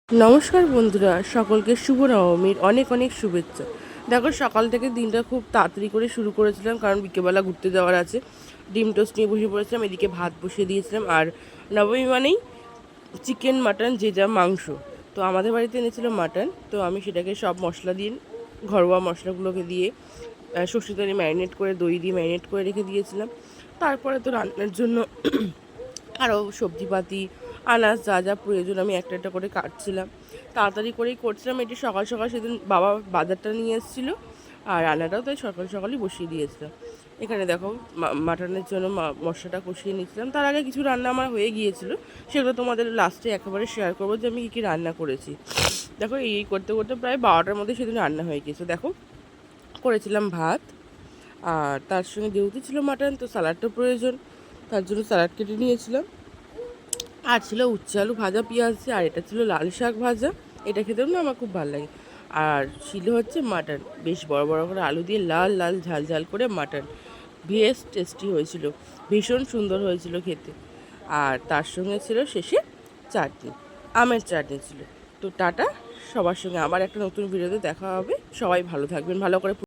নমস্কার বন্ধুরা, সকলকে শুভ নবমীর অনেক অনেক শুভেচ্ছা। দেখো, সকাল থেকে দিনটা খুব তাড়াতাড়ি করে শুরু করেছিলাম, কারণ বিকেলবেলা ঘুরতে যাওয়ার আছে। ডিম টোস্ট নিয়ে বসে পড়েছিলাম, এদিকে ভাত বসিয়ে দিয়েছিলাম। আর নবমী মানেই চিকেন মাটন যে যা মাংস, তো আমাদের বাড়িতে এনেছিল মাটন। তো আমি সেটাকে সব মশলা দিয়ে, ঘরোয়া মশলাগুলোকে দিয়ে সর্ষে তেলে ম্যারিনেট করে, দই দিয়ে ম্যারিনেট করে রেখে দিয়েছিলাম। তারপরে তো রান্নার জন্য আরও সবজিপাতি, আনাজ যা যা প্রয়োজন আমি একটা একটা করে কাটছিলাম, তাড়াতাড়ি করেই করছিলাম। এটি সকাল সকাল সেদিন বাবা বাজারটা নিয়ে এসেছিলো, আর রান্নাটাও তাই সকাল সকালই বসিয়ে দিয়েছিলাম। এখানে দেখো, মাটনের জন্য মশলাটা কষিয়ে নিয়েছিলাম। তার আগে কিছু রান্না আমার হয়ে গিয়েছিল, সেগুলো তোমাদের লাস্টে একেবারে শেয়ার করবো যে আমি কী কী রান্না করেছি। দেখো, এই করতে করতে প্রায় 12টার মধ্যে সেদিন রান্না হয়ে গিয়েছে। দেখো, করেছিলাম ভাত, আর তার সঙ্গে যেহেতু ছিল মাটন, তো স্যালাডটা প্রয়োজন, তার জন্য স্যালাড কেটে নিয়েছিলাম। আর ছিল উচ্ছে আলু ভাজা পেঁয়াজ দিয়ে, আর এটা ছিল লাল শাক ভাজা। এটা খেতেও না আমার খুব ভালো লাগে। আর ছিল হচ্ছে মাটন, বেশ বড় বড় করে আলু দিয়ে লাল লাল ঝাল ঝাল করে মাটন, বেশ টেস্টি হয়েছিল, ভীষণ সুন্দর হয়েছিল খেতে। আর তার সঙ্গে ছিল শেষে চাটনি, আমের চাটনি ছিল। তো টাটা, সবার সঙ্গে আবার একটা নতুন ভিডিওতে দেখা হবে। সবাই ভালো থাকবেন, ভালো করে